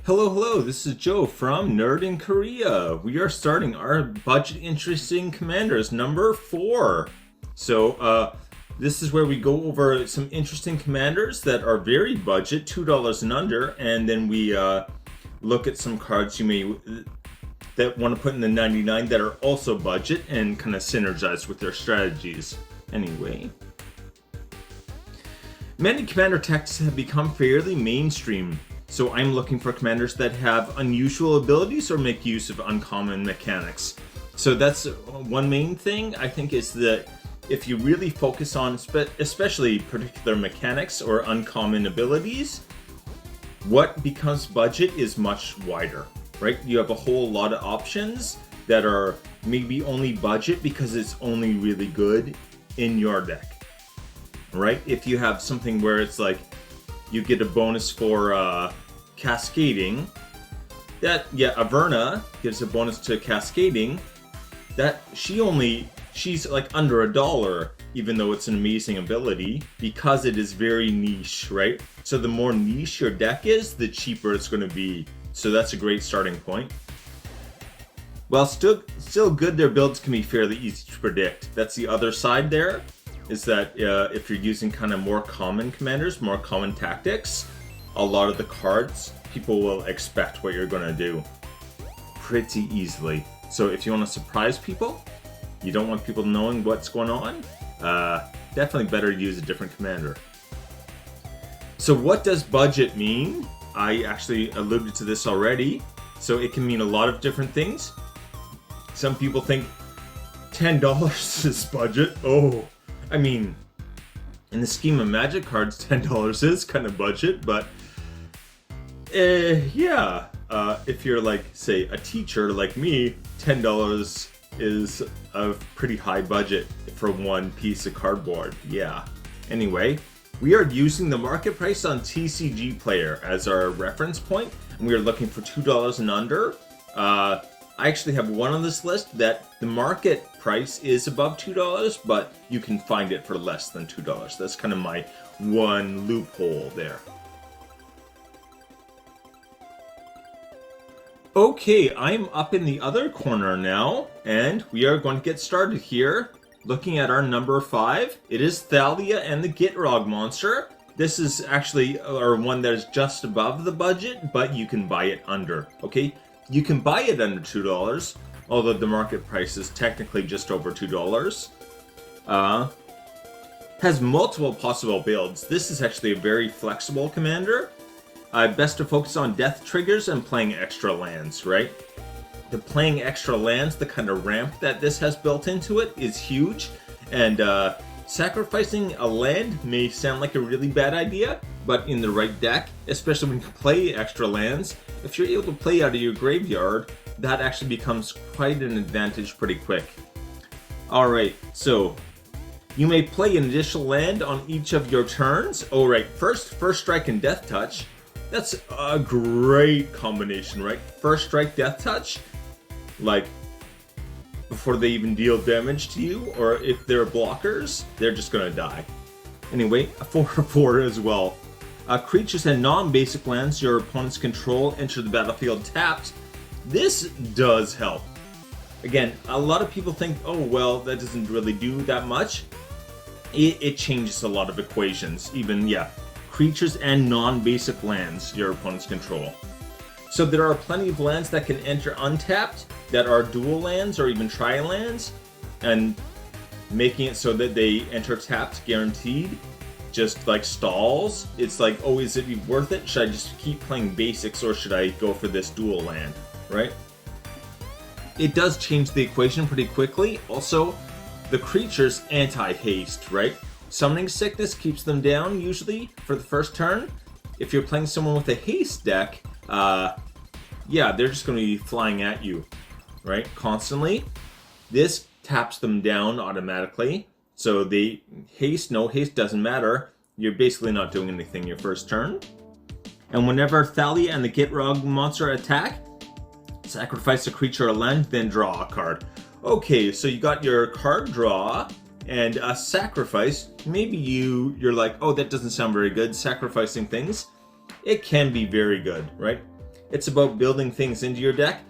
Hello, this is Joe from Nerd in Korea. We are starting our budget interesting commanders number 4. So, this is where we go over some interesting commanders that are very budget, $2 and under, and then we look at some cards you may that want to put in the 99 that are also budget and kind of synergize with their strategies. Anyway, many commander tactics have become fairly mainstream. So I'm looking for commanders that have unusual abilities or make use of uncommon mechanics. So that's one main thing, I think, is that if you really focus on especially particular mechanics or uncommon abilities, what becomes budget is much wider, right? You have a whole lot of options that are maybe only budget because it's only really good in your deck, right? If you have something where it's like, you get a bonus for cascading. Averna gives a bonus to cascading. She's like under $1, even though it's an amazing ability, because it is very niche, right? So the more niche your deck is, the cheaper it's going to be. So that's a great starting point. While still good, their builds can be fairly easy to predict. That's the other side there. Is that if you're using kind of more common commanders, more common tactics, a lot of the cards, people will expect what you're going to do pretty easily. So if you want to surprise people, you don't want people knowing what's going on, definitely better use a different commander. So what does budget mean? I actually alluded to this already. So it can mean a lot of different things. Some people think $10 is budget. Oh, I mean, in the scheme of Magic cards, $10 is kind of budget, but if you're like, say, a teacher like me, $10 is a pretty high budget for one piece of cardboard. Yeah. Anyway, we are using the market price on TCG Player as our reference point, and we are looking for $2 and under. I actually have one on this list that the market price is above $2, but you can find it for less than $2. That's kind of my one loophole there. Okay, I'm up in the other corner now, and we are going to get started here. Looking at our number 5, it is Thalia and the Gitrog monster. This is actually our one that is just above the budget, but you can buy it under, okay? You can buy it under $2, although the market price is technically just over $2. Has multiple possible builds. This is actually a very flexible commander. Best to focus on death triggers and playing extra lands, right? The playing extra lands, the kind of ramp that this has built into it is huge. And sacrificing a land may sound like a really bad idea, but in the right deck, especially when you play extra lands, if you're able to play out of your graveyard, that actually becomes quite an advantage pretty quick. Alright, so you may play an additional land on each of your turns. Alright, first strike and death touch. That's a great combination, right? First strike, death touch, like before they even deal damage to you, or if they're blockers, they're just gonna die. Anyway, a 4/4 as well. Creatures and non-basic lands your opponents control enter the battlefield tapped. This does help. Again, a lot of people think, oh, well, that doesn't really do that much. It changes a lot of equations. Even, creatures and non-basic lands your opponents control. So there are plenty of lands that can enter untapped that are dual lands or even tri-lands, and making it so that they enter tapped guaranteed just like stalls. It's like, oh, is it worth it? Should I just keep playing basics or should I go for this dual land, right? It does change the equation pretty quickly. Also, the creature's anti-haste, right? Summoning Sickness keeps them down usually for the first turn. If you're playing someone with a haste deck, they're just going to be flying at you, right? Constantly. This taps them down automatically. So they haste, no haste, doesn't matter. You're basically not doing anything your first turn. And whenever Thalia and the Gitrog monster attack, sacrifice a creature or land, then draw a card. Okay, so you got your card draw and a sacrifice. Maybe you're like, oh, that doesn't sound very good, sacrificing things. It can be very good, right? It's about building things into your deck,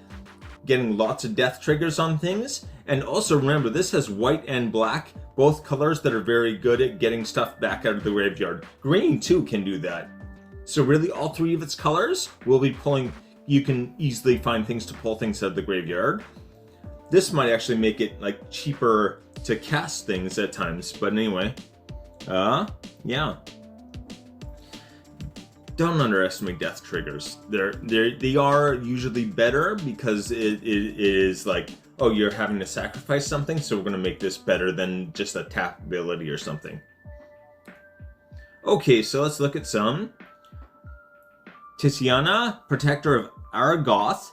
getting lots of death triggers on things. And also remember, this has white and black, both colors that are very good at getting stuff back out of the graveyard. Green too can do that. So really all three of its colors will be pulling, you can easily find things to pull things out of the graveyard. This might actually make it like cheaper to cast things at times, but anyway, yeah. Don't underestimate death triggers. They are usually better because it is like, oh, you're having to sacrifice something, so we're gonna make this better than just a tap ability or something. Okay, so let's look at some. Tiziana, Protector of Aragoth.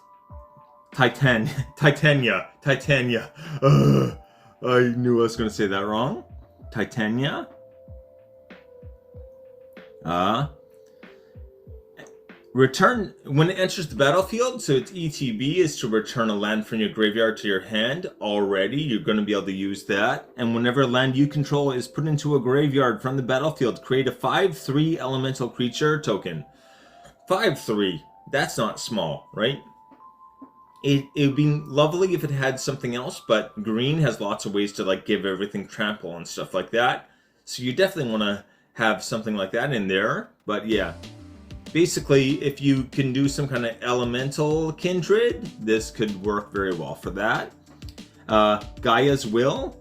Titania. I knew I was gonna say that wrong. Titania. Return when it enters the battlefield, so its ETB is to return a land from your graveyard to your hand already. You're going to be able to use that. And whenever land you control is put into a graveyard from the battlefield, create a 5/3 elemental creature token. 5/3. That's not small, right? It would be lovely if it had something else, but green has lots of ways to like give everything trample and stuff like that. So you definitely want to have something like that in there. But yeah. Basically, if you can do some kind of elemental kindred, this could work very well for that. Gaia's Will.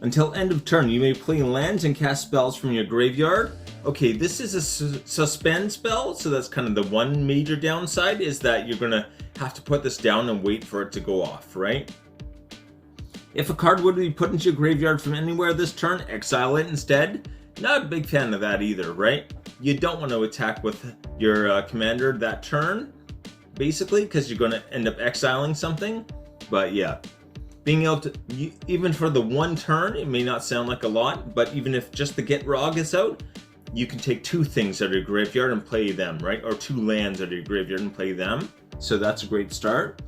Until end of turn, you may play lands and cast spells from your graveyard. Okay, this is a suspend spell, so that's kind of the one major downside, is that you're going to have to put this down and wait for it to go off, right? If a card would be put into your graveyard from anywhere this turn, exile it instead. Not a big fan of that either, right? You don't want to attack with your commander that turn, basically, because you're going to end up exiling something. But yeah, being able to, even for the one turn, it may not sound like a lot, but even if just the Get Rog is out, you can take two things out of your graveyard and play them, right? Or two lands out of your graveyard and play them. So that's a great start.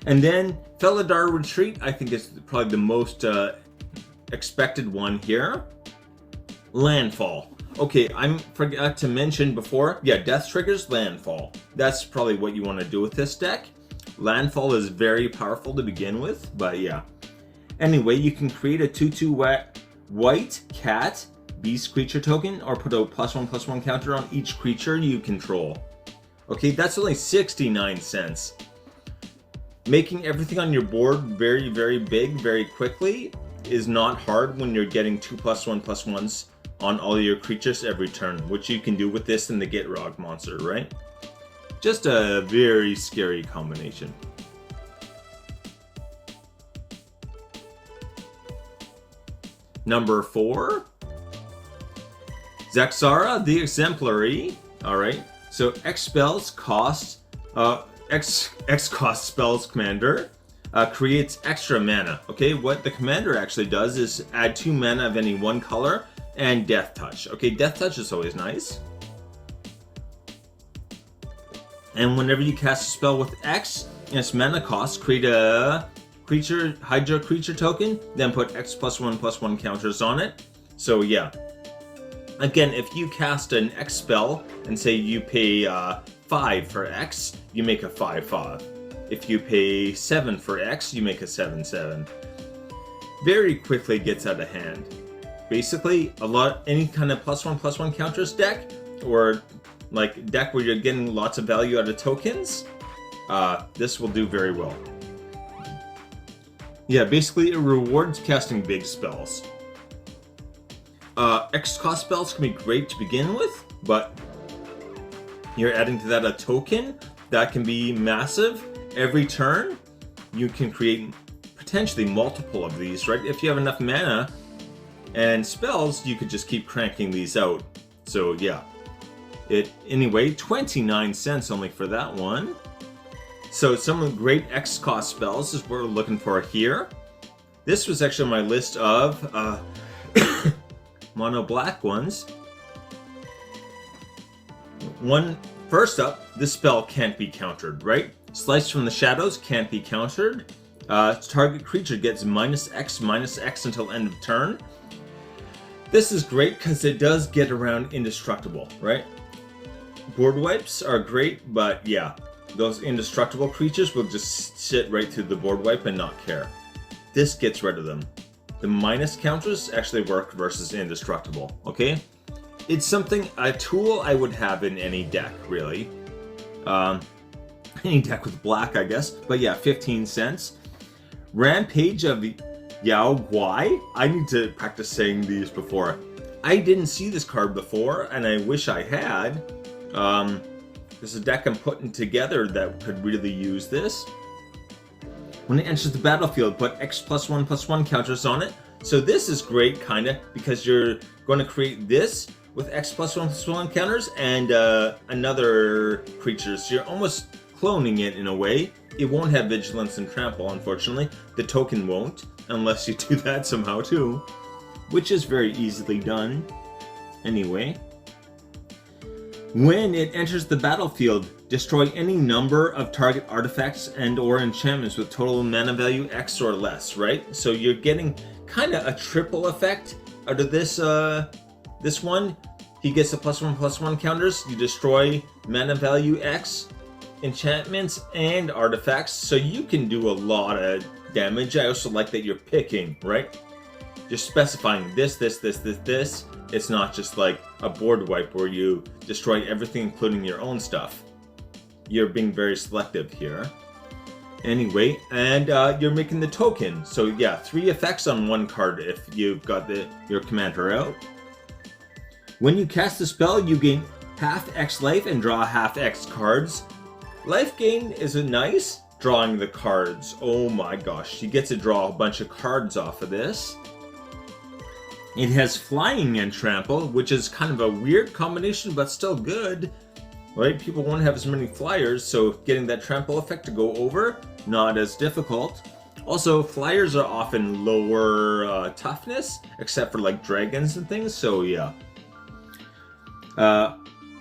And then Felidar Retreat, I think is probably the most expected one here. Landfall. Okay, I forgot to mention before. Yeah, death triggers, landfall. That's probably what you want to do with this deck. Landfall is very powerful to begin with, but yeah. Anyway, you can create a 2/2 white cat beast creature token, or put a +1/+1 counter on each creature you control. Okay, that's only 69 cents. Making everything on your board very, very big, very quickly is not hard when you're getting 2 +1/+1s on all your creatures every turn, which you can do with this and the Get Rog monster, right? Just a very scary combination. Number 4, Zaxara the Exemplary. Alright, so X spells cost, X cost spells commander. Creates extra mana. Okay, what the commander actually does is add 2 mana of any one color and Death Touch. Okay, Death Touch is always nice. And whenever you cast a spell with X and its mana cost, create a Hydra creature token, then put X +1/+1 counters on it. So yeah. Again, if you cast an X spell and say you pay 5 for X, you make a 5/5. If you pay 7 for X, you make a 7/7. Very quickly gets out of hand. Basically, any kind of +1/+1 counters deck, or like deck where you're getting lots of value out of tokens, this will do very well. Yeah, basically it rewards casting big spells. X cost spells can be great to begin with, but you're adding to that a token that can be massive. Every turn, you can create potentially multiple of these, right? If you have enough mana and spells, you could just keep cranking these out. So yeah. Anyway, 29 cents only for that one. So some great X cost spells is what we're looking for here. This was actually on my list of mono black ones. First up, this spell can't be countered, right? Slice from the Shadows can't be countered. Target creature gets -X until end of turn. This is great because it does get around indestructible, right? board wipes are great, but yeah, those indestructible creatures will just sit right through the board wipe and not care. This gets rid of them. The minus counters actually work versus indestructible, okay? It's something, a tool I would have in any deck, really. Any deck with black, I guess. But yeah, 15 cents. Rampage of Yao Guai. I need to practice saying these before. I didn't see this card before, and I wish I had. There's a deck I'm putting together that could really use this. When it enters the battlefield, put X+1/+1 counters on it. So this is great, kinda, because you're going to create this with X+1/+1 counters and another creature. So you're almost cloning it in a way. It won't have vigilance and trample, unfortunately. The token won't, unless you do that somehow too, which is very easily done. Anyway, when it enters the battlefield, destroy any number of target artifacts and or enchantments with total mana value X or less, right? So you're getting kind of a triple effect out of this this one. He gets the +1/+1 counters. You destroy mana value X, enchantments, and artifacts, so you can do a lot of damage. I also like that you're picking, right? You're specifying this. It's not just like a board wipe where you destroy everything including your own stuff. You're being very selective here. Anyway, and you're making the token. So yeah, 3 effects on one card if you've got your commander out. When you cast the spell, you gain half X life and draw half X cards. Life gain is nice. Drawing the cards. Oh my gosh, you get to draw a bunch of cards off of this. It has flying and trample, which is kind of a weird combination, but still good. Right? People won't have as many flyers, so getting that trample effect to go over, not as difficult. Also, flyers are often lower toughness, except for like dragons and things, so yeah.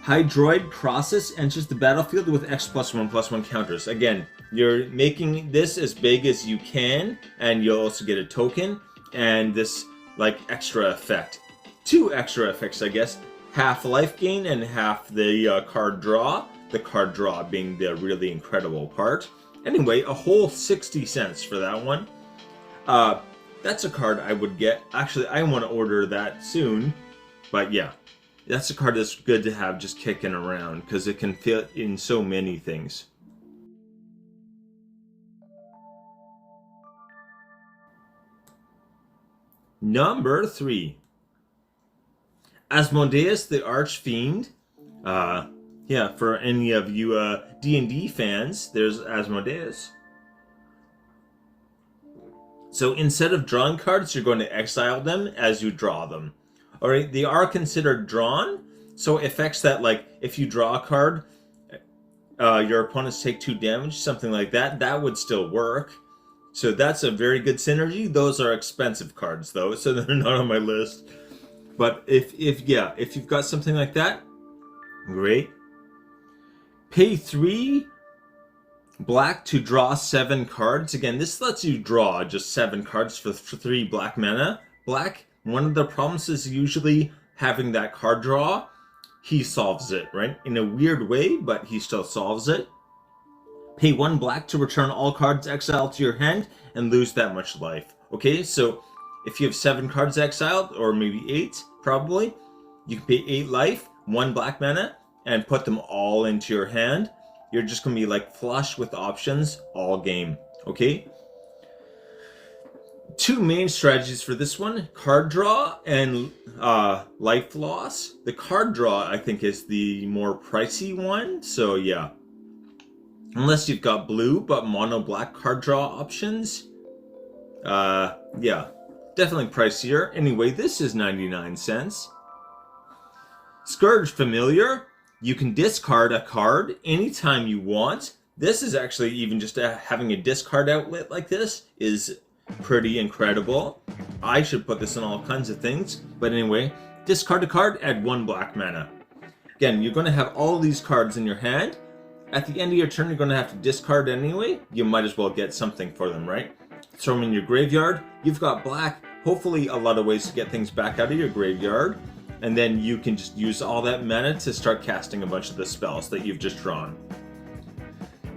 Hydroid Process enters the battlefield with X+1/+1 counters. Again, you're making this as big as you can, and you'll also get a token, and this like extra effect. 2 extra effects, I guess. Half life gain and half the card draw. The card draw being the really incredible part. Anyway, a whole 60 cents for that one. That's a card I would get. Actually, I want to order that soon. But yeah, that's a card that's good to have just kicking around because it can fit in so many things. Number 3. Asmodeus the Archfiend. Yeah, for any of you D&D fans, there's Asmodeus. So instead of drawing cards, you're going to exile them as you draw them. Alright, they are considered drawn, so effects that, like, if you draw a card, your opponents take 2 damage, something like that, that would still work. So that's a very good synergy. Those are expensive cards, though, so they're not on my list. But if you've got something like that, great. Pay 3 black to draw 7 cards. Again, this lets you draw just 7 cards for 3 black mana. Black, one of the problems is usually having that card draw. He solves it, right? In a weird way, but he still solves it. Pay 1 black to return all cards exiled to your hand and lose that much life. Okay, so if you have 7 cards exiled, or maybe 8, probably, you can pay 8 life, 1 black mana, and put them all into your hand. You're just going to be like flush with options all game. Okay? 2 main strategies for this one, card draw and life loss. The card draw, I think, is the more pricey one, so yeah. Unless you've got blue, but mono black card draw options. Yeah, definitely pricier. Anyway, this is 99 cents. Scourge Familiar. You can discard a card anytime you want. This is actually, even just having a discard outlet like this is pretty incredible. I should put this in all kinds of things. But anyway, discard a card, add 1 black mana. Again, you're going to have all these cards in your hand. At the end of your turn, you're going to have to discard anyway. You might as well get something for them, right? Throw them in your graveyard. You've got black. Hopefully a lot of ways to get things back out of your graveyard. and then you can just use all that mana to start casting a bunch of the spells that you've just drawn.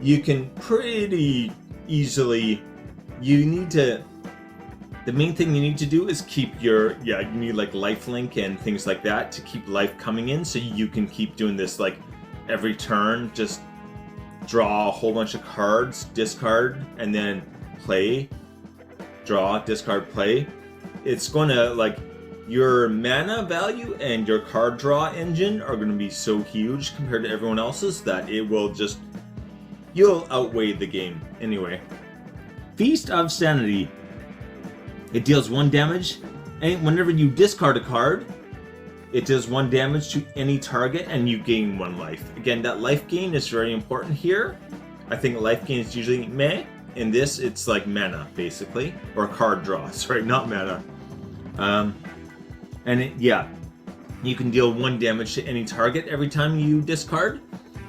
You can pretty easily, the main thing you need to do is keep you need like lifelink and things like that to keep life coming in, so you can keep doing this like every turn, just draw a whole bunch of cards, discard, and then play, draw, discard, play. It's gonna, like, your mana value and your card draw engine are gonna be so huge compared to everyone else's that it will just, you'll outweigh the game. Anyway, Feast of Sanity. It deals 1 damage, and whenever you discard a card, it does 1 damage to any target, and you gain 1 life. Again, that life gain is very important here. I think life gain is usually meh. In this, it's like mana, basically, or card draw. Sorry, not mana. You can deal 1 damage to any target every time you discard.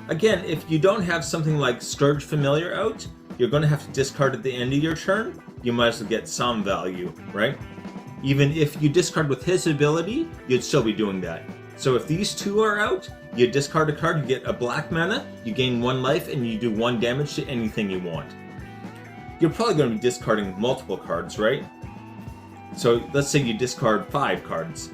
Again, if you don't have something like Scourge Familiar out, you're going to have to discard at the end of your turn. You might as well get some value, right? Even if you discard with his ability, you'd still be doing that. So if these two are out, you discard a card, you get a black mana, you gain 1 life, and you do 1 damage to anything you want. You're probably going to be discarding multiple cards, right? So let's say you discard 5 cards.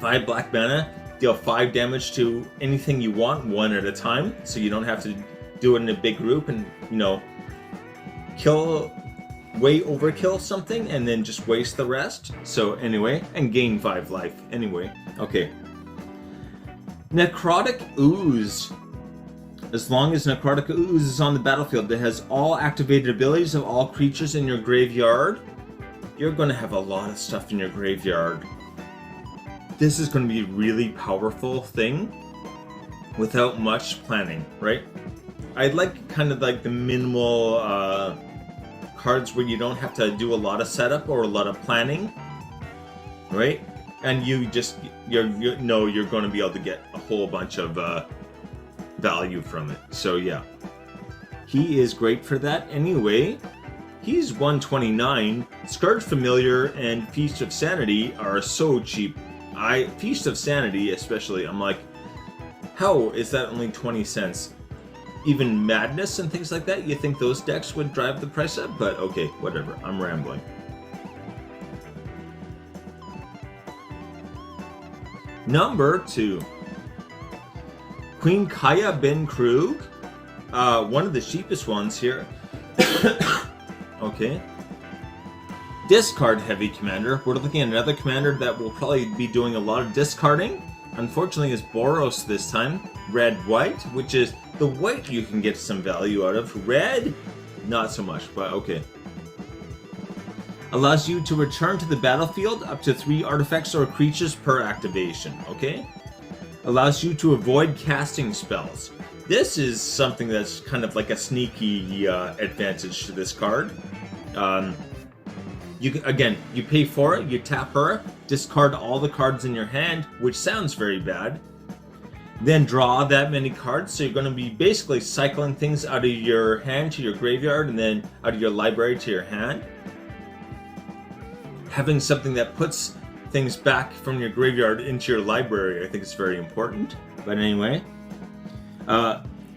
5 black mana, deal 5 damage to anything you want, 1 at a time, so you don't have to do it in a big group and, overkill something and then just waste the rest. So anyway, and gain 5 life. Anyway, okay. Necrotic Ooze. As long as Necrotic Ooze is on the battlefield, it has all activated abilities of all creatures in your graveyard. You're going to have a lot of stuff in your graveyard. This is going to be a really powerful thing without much planning, right? I'd like kind of like the minimal cards where you don't have to do a lot of setup or a lot of planning, right? And you're going to be able to get a whole bunch of value from it. So yeah, he is great for that. Anyway, he's 129. Scourge Familiar and Feast of Sanity are so cheap. Feast of Sanity especially, I'm like, how is that only 20 cents? Even Madness and things like that, you think those decks would drive the price up? But okay, whatever, I'm rambling. Number 2. Queen Kaya bin Krug. One of the cheapest ones here. Okay. Discard heavy commander. We're looking at another commander that will probably be doing a lot of discarding. Unfortunately, it's Boros this time. Red-white, which is the white you can get some value out of. Red, not so much, but okay. Allows you to return to the battlefield up to 3 artifacts or creatures per activation, okay? Allows you to avoid casting spells. This is something that's kind of like a sneaky advantage to this card. You pay for it, you tap her, discard all the cards in your hand, which sounds very bad. Then draw that many cards, so you're going to be basically cycling things out of your hand to your graveyard and then out of your library to your hand. Having something that puts things back from your graveyard into your library, I think is very important. But anyway,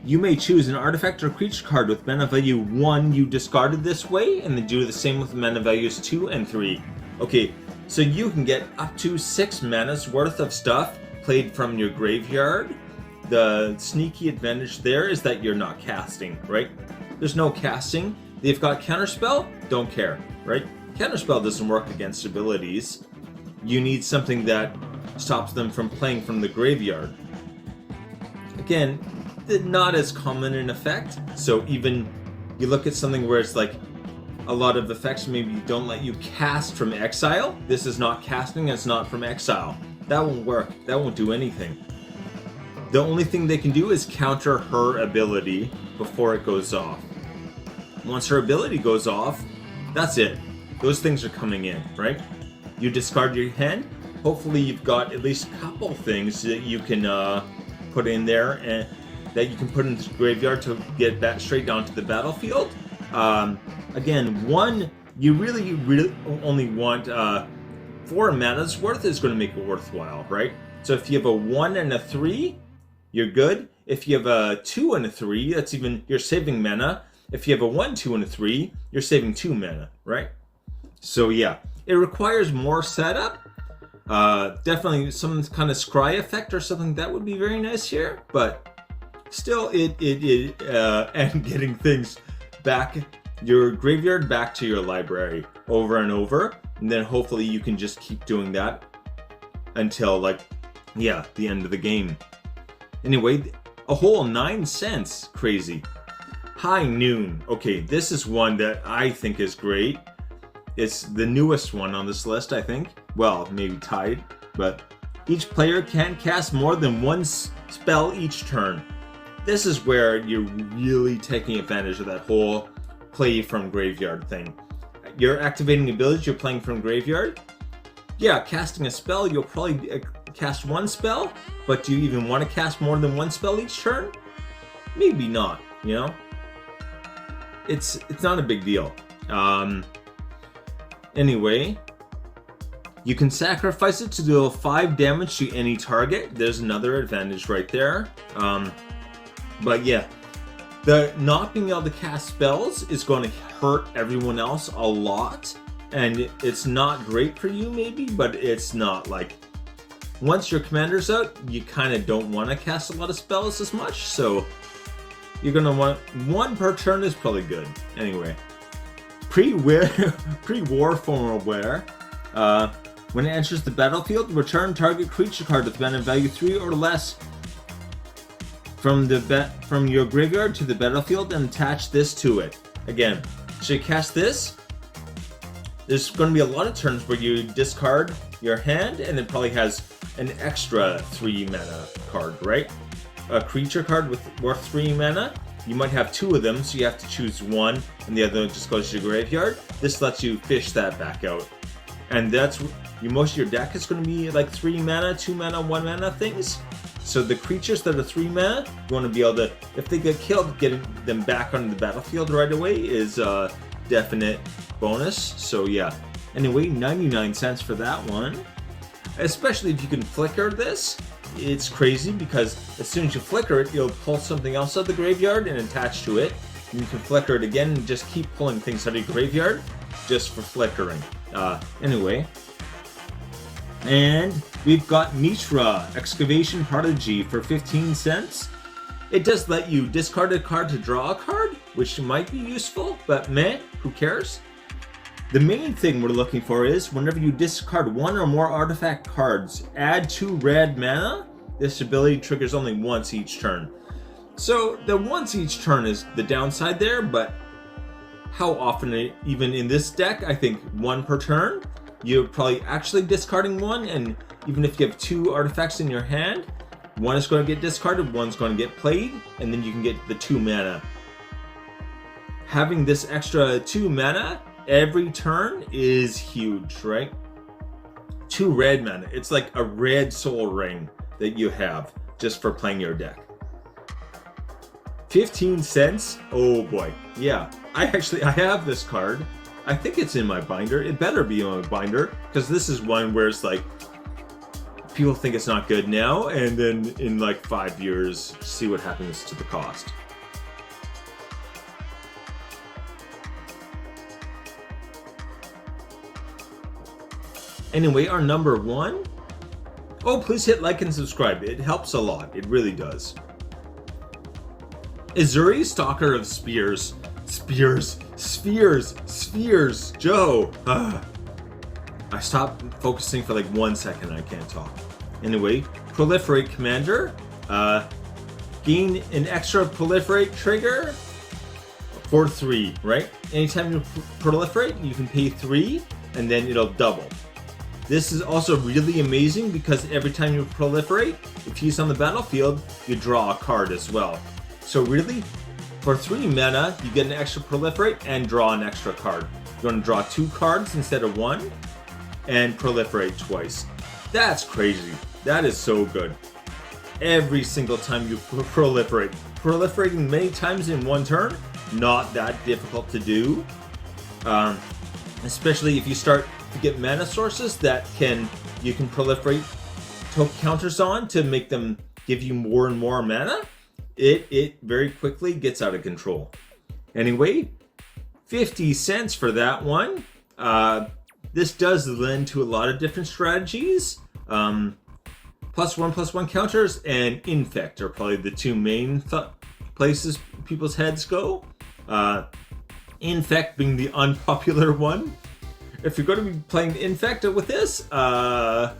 you may choose an artifact or creature card with mana value 1 you discarded this way, and then do the same with mana values 2 and 3. Okay, so you can get up to 6 mana's worth of stuff played from your graveyard. The sneaky advantage there is that you're not casting, right? There's no casting. They've got counterspell, don't care, right? Counterspell doesn't work against abilities. You need something that stops them from playing from the graveyard. Again, not as common an effect. So even you look at something where it's like a lot of effects maybe don't let you cast from exile. This is not casting, it's not from exile. That won't work. That won't do anything. The only thing they can do is counter her ability before it goes off. Once her ability goes off, that's it. Those things are coming in, right? You discard your hand. Hopefully you've got at least a couple things that you can put in there and that you can put in the graveyard to get that straight down to the battlefield. Again, one, you really only want 4 mana's worth is going to make it worthwhile, right? So if you have a 1 and a 3, you're good. If you have a 2 and a 3, that's even, you're saving mana. If you have a 1, 2, and a 3, you're saving 2 mana, right? So yeah, it requires more setup. Definitely some kind of scry effect or something that would be very nice here, but still and getting things back, your graveyard back to your library over and over, and then hopefully you can just keep doing that until the end of the game. Anyway, a whole 9 cents, crazy. High Noon. Okay, this is one that I think is great. It's the newest one on this list, I think. Well, maybe tied, but each player can't cast more than one spell each turn. This is where you're really taking advantage of that whole play from graveyard thing. You're activating abilities, you're playing from graveyard. Yeah, casting a spell, you'll probably cast one spell, but do you even want to cast more than one spell each turn? Maybe not, you know? It's not a big deal. Anyway, you can sacrifice it to deal 5 damage to any target. There's another advantage right there. But yeah, the not being able to cast spells is going to hurt everyone else a lot. And it's not great for you maybe, but it's not like... Once your commander's out, you kind of don't want to cast a lot of spells as much. So you're going to want 1 per turn is probably good. Anyway. Pre-war formal wear. When it enters the battlefield, return target creature card with mana value 3 or less from your graveyard to the battlefield and attach this to it. Again, so you cast this. There's going to be a lot of turns where you discard your hand and it probably has an extra 3 mana card, right? A creature card worth 3 mana. You might have 2 of them, so you have to choose one, and the other just goes to your graveyard. This lets you fish that back out. And most of your deck is going to be like 3 mana, 2 mana, 1 mana things. So the creatures that are 3 mana, you want to be able to, if they get killed, getting them back onto the battlefield right away is a definite bonus. So yeah. Anyway, 99 cents for that one. Especially if you can flicker this. It's crazy because as soon as you flicker it, you'll pull something else out of the graveyard and attach to it. And you can flicker it again and just keep pulling things out of your graveyard just for flickering. Anyway. And we've got Mishra, Excavation Prodigy for 15 cents. It does let you discard a card to draw a card, which might be useful, but meh, who cares? The main thing we're looking for is whenever you discard 1 or more artifact cards, add 2 red mana. This ability triggers only once each turn. So the once each turn is the downside there, but how often, even in this deck, I think 1 per turn, you're probably actually discarding 1, and even if you have 2 artifacts in your hand, 1 is going to get discarded, 1's going to get played, and then you can get the 2 mana. Having this extra 2 mana every turn is huge, right? 2 red mana. It's like a red soul ring that you have just for playing your deck. 15 cents? Oh boy. Yeah. I have this card. I think it's in my binder. It better be in my binder because this is one where it's like people think it's not good now and then in like 5 years see what happens to the cost. Anyway, our number 1. Oh, please hit like and subscribe. It helps a lot. It really does. Ezuri, Stalker of Spears. Spheres. Joe. I stopped focusing for like 1 second. I can't talk. Anyway, Proliferate Commander. Gain an extra Proliferate trigger for 3, right? Anytime you proliferate, you can pay 3 and then it'll double. This is also really amazing because every time you proliferate, if he's on the battlefield, you draw a card as well. So really, for 3 mana, you get an extra proliferate and draw an extra card. You're going to draw 2 cards instead of 1 and proliferate twice. That's crazy. That is so good. Every single time you proliferate. Proliferating many times in 1 turn, not that difficult to do. Especially if you start to get mana sources that you can proliferate token counters on to make them give you more and more mana, it very quickly gets out of control. Anyway, 50 cents for that one. This does lend to a lot of different strategies. +1/+1 counters and infect are probably the two main places people's heads go. Infect being the unpopular one. If you're going to be playing infect with this, run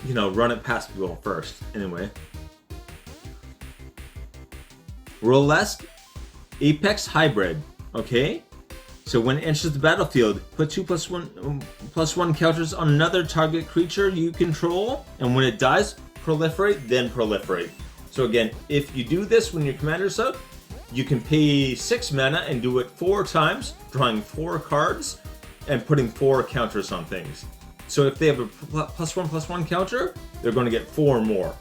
it past people first. Anyway. Rollesque Apex Hybrid. Okay? So when it enters the battlefield, put 2/+1 counters on another target creature you control, and when it dies, proliferate, then proliferate. So again, if you do this when your commander's out, you can pay 6 mana and do it 4 times, drawing 4 cards, and putting 4 counters on things. So if they have a +1/+1 counter, they're going to get 4 more.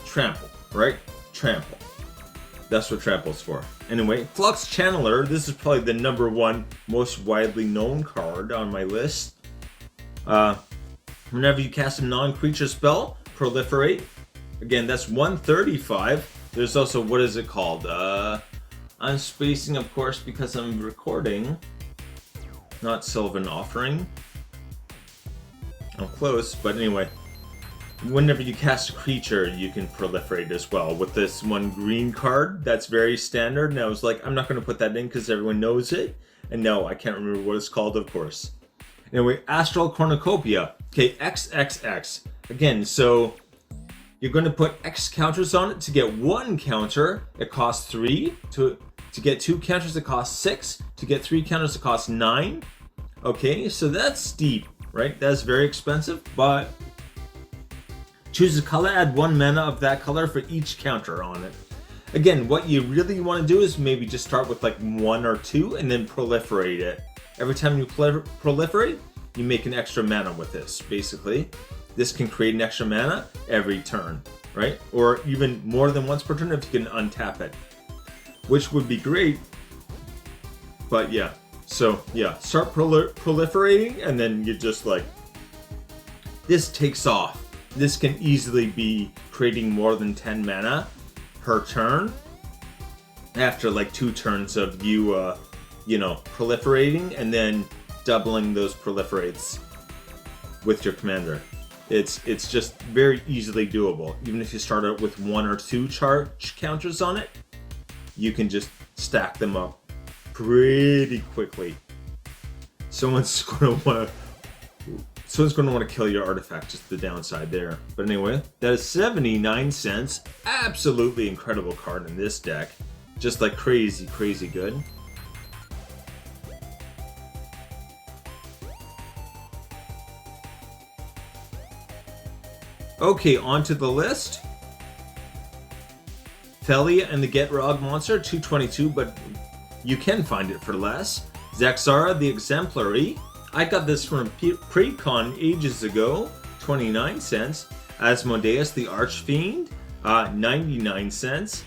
Trample, right? Trample. That's what Trample's for. Anyway, Flux Channeler. This is probably the #1 most widely known card on my list. Whenever you cast a non-creature spell, proliferate. Again, that's 135. There's also, what is it called? I'm spacing, of course, because I'm recording. Not Sylvan Offering. I'm close, but anyway. Whenever you cast a creature, you can proliferate as well. With this one green card, that's very standard. And I was like, I'm not going to put that in because everyone knows it. And no, I can't remember what it's called, of course. Anyway, Astral Cornucopia. Okay, XXX. Again, so you're going to put X counters on it to get 1 counter. It costs 3. To get 2 counters, it costs 6. To get 3 counters, it costs 9. Okay, so that's steep, right? That's very expensive, but choose a color, add 1 mana of that color for each counter on it. Again, what you really want to do is maybe just start with like 1 or 2 and then proliferate it. Every time you proliferate, you make an extra mana with this, basically. This can create an extra mana every turn, right? Or even more than once per turn if you can untap it. Which would be great. But yeah, so yeah, start proliferating and then you just like, this takes off. This can easily be creating more than 10 mana per turn after like 2 turns of you, proliferating and then doubling those proliferates with your commander. It's just very easily doable. Even if you start out with 1 or 2 charge counters on it, you can just stack them up pretty quickly. Someone's going to want to kill your artifact, just the downside there. But anyway, that is 79 cents. Absolutely incredible card in this deck. Just like crazy, crazy good. Okay, on to the list. Thalia and the Get Rog Monster, 222, but you can find it for less. Zaxara the Exemplary. I got this from Precon ages ago, 29 cents. Asmodeus the Archfiend, 99 cents.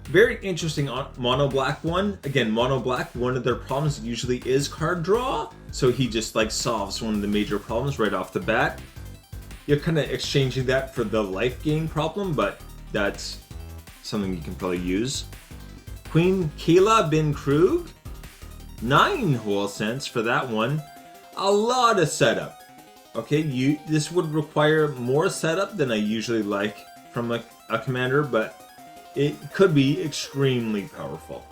Very interesting mono black one. Again, mono black, one of their problems usually is card draw. So he just like solves one of the major problems right off the bat. You're kind of exchanging that for the life gain problem, but that's something you can probably use. Queen Kayla bin Krug, 9 whole cents for that one. A lot of setup. Okay, this would require more setup than I usually like from a commander, but it could be extremely powerful.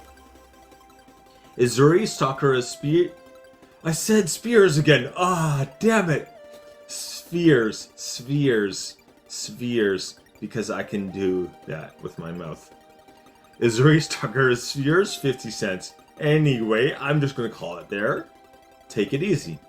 Ezuri, Stalker of Spear. I said spears again. Ah, damn it. Spheres, because I can do that with my mouth. Ezuri, Stalker of Spheres, 50 cents. Anyway, I'm just going to call it there. Take it easy.